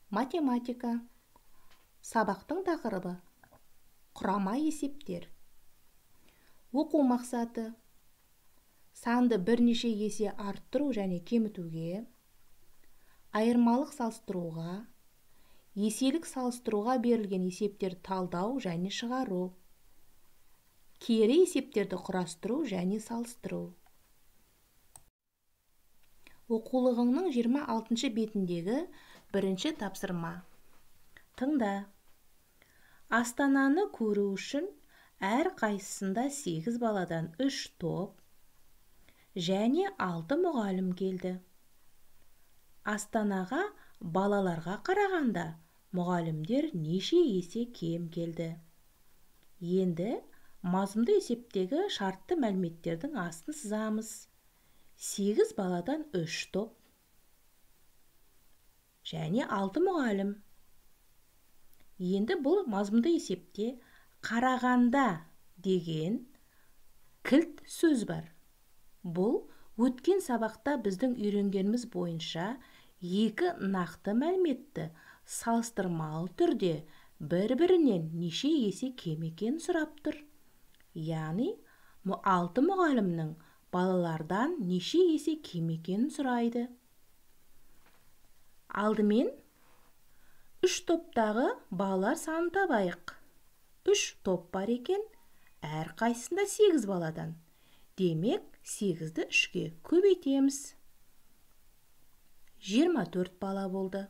Математика. Сабақтың тақырыбы құрама есептер. Оқу мақсаты санды бірнеше есе арттыру және кемітуге, айырмалық салыстыруға, еселік салыстыруға берілген есептерді талдау және шығару, кері есептерді құрастыру және салыстыру. Оқулығыңның 26 бетіндегі бірінші тапсырма. Тыңда. Астананы көру үшін әр қайсысында 8 баладан 3 топ және 6 мұғалім келді. Астанаға балаларға қарағанда мұғалімдер неше есе кем келді? Енді мазмұнды есептегі шартты мәліметтердің астын сызамыз. 8 баладан 3 топ және 6 мұғалім. Енді бұл мазмұнды есепте қарағанда деген кілт сөз бар. Бұл өткен сабақта біздің үйренгеніміз бойынша екі нақты мәліметті салыстырмалы түрде бір-бірінен неше есе кем екенін сұрап тұр. Яғни 6 мұғалімнің балалардан неше есе кем екенін сұрайды. Алдымен 3 топтағы балалар санын табайық. 3 топ бар екен, әр қайсысында 8 баладан. Демек, 8-ді 3-ге көбейтеміз. 24 бала болды.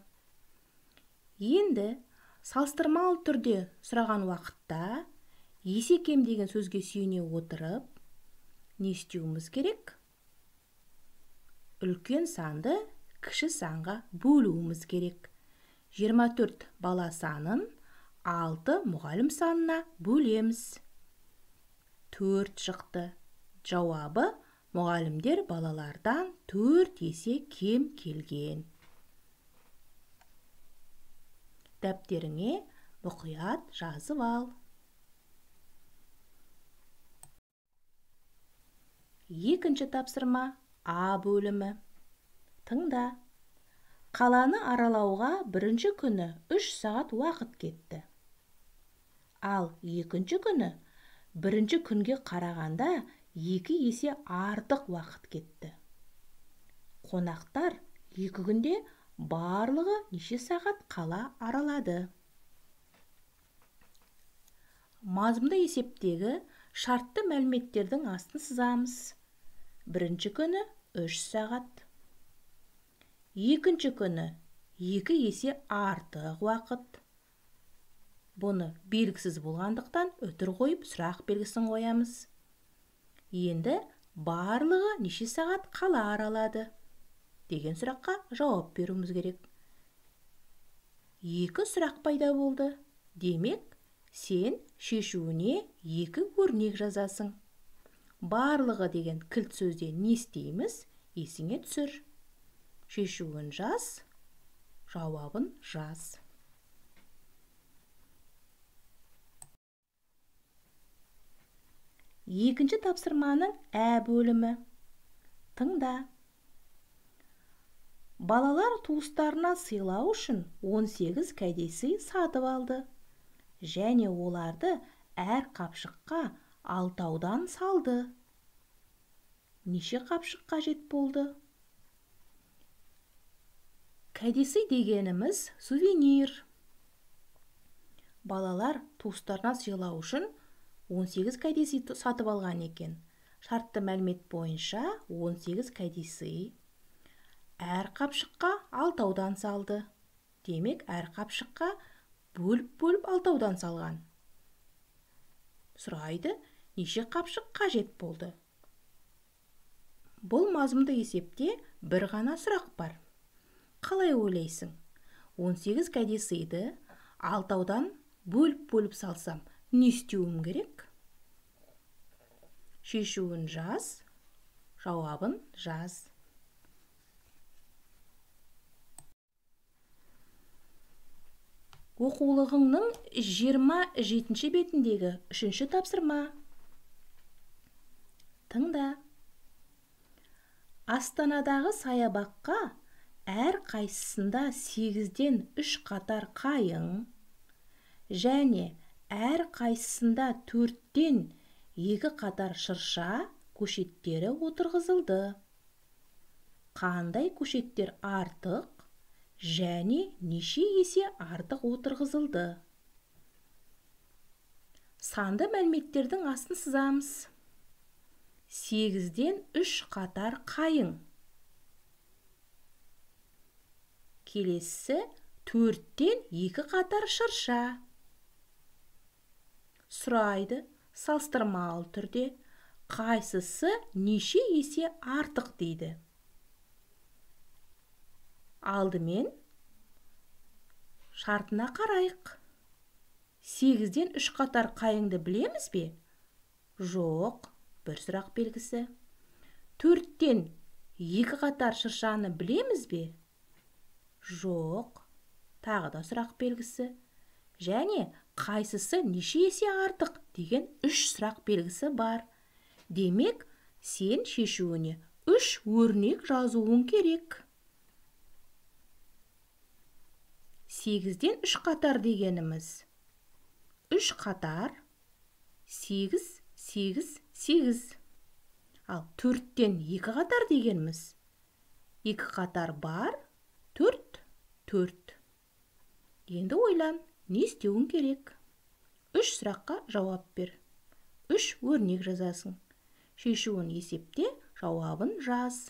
Енді салыстырмалы түрде сұраған уақытта есе кем деген сөзге сүйене отырып, не істеуіміз керек? Үлкен санды кіші санға бөлуіміз керек. 24 бала санын 6 мұғалім санына бөлеміз. 4 шықты. Жауабы мұғалімдер балалардан 4 есе кем келген. Дәптеріңе мұқият жазып ал. Екінші тапсырма А бөлімі. Тыңда. Қаланы аралауға бірінші күні 3 сағат уақыт кетті. Ал екінші күні бірінші күнге қарағанда 2 есе артық уақыт кетті. Қонақтар 2 күнде барлығы неше сағат қала аралады? Мазмұнды есептегі шартты мәліметтердің астын сызамыз. Бірінші күні 3 сағат. Екінші күні 2 есе артық уақыт. Бұны белгісіз болғандықтан өтір қойып сұрақ белгісін қоямыз. Енді барлығы неше сағат қала аралады деген сұраққа жауап беруіміз керек. 2 сұрақ пайда болды. Демек, сен шешуіне 2 өрнек жазасың. Барлығы деген кілт сөзде не істейміз? Есіңе түсір. Шешуін жаз, жауабын жаз. Екінші тапсырманың Ә бөлімі. Тыңда. Балалар туыстарына сыйлау үшін 18 кәдесый сатып алды. Және оларды әр қапшыққа 6-аудан салды. Неше қапшық қажет болды? Кәдесый дегеніміз сувенир. Балалар туыстарына сыйлау үшін 18 кәдесый сатып алған екен. Шартты мәлімет бойынша 18 кәдесый әр қапшыққа 6-аудан салды. Демек, әр қапшыққа бөліп 6-аудан салған. Сұрайды, неше қапшық қажет болды? Бұл мазмұнды есепте бір ғана сұрақ бар. Қалай ойлайсың? 18 кәдесыйды 6-аудан бөліп салсам, не істеуім керек? Шешуін жаз, жауабын жаз. Оқулығыңның 27 бетіндегі 3-ші тапсырма. Тыңда. Астанадағы саябаққа әр қайсысында 8-ден 3 қатар қайың және әр қайсысында 4-ден 2 қатар шырша көшеттері отырғызылды. Қандай көшеттер артық және неше есе артық отырғызылды? Санды мәліметтердің астын сызамыз. 8-ден 3 қатар қайың. Келесі 4-ден 2 қатар шырша. Сұрайды, салыстырмалы түрде қайсысы неше есе артық дейді. Алдымен шартына қарайық. 8-ден 3 қатар қайыңды білеміз бе? Жоқ, бір сұрақ белгісі. 4-ден 2 қатар шыршаны білеміз бе? Жоқ, тағы да сұрақ белгісі. Және қайсысы неше есе артық деген 3 сұрақ белгісі бар. Демек, сен шешуіне 3 өрнек жазуың керек. 8-ден 3 қатар дегеніміз 3 қатар 8, 8, 8. Ал 4-ден 2 қатар дегеніміз 2 қатар бар 4, 4. Енді ойлан, не істеуің керек? 3 сұраққа жауап бер. 3 өрнек жазасың. Шешуін есепте, жауабын жаз.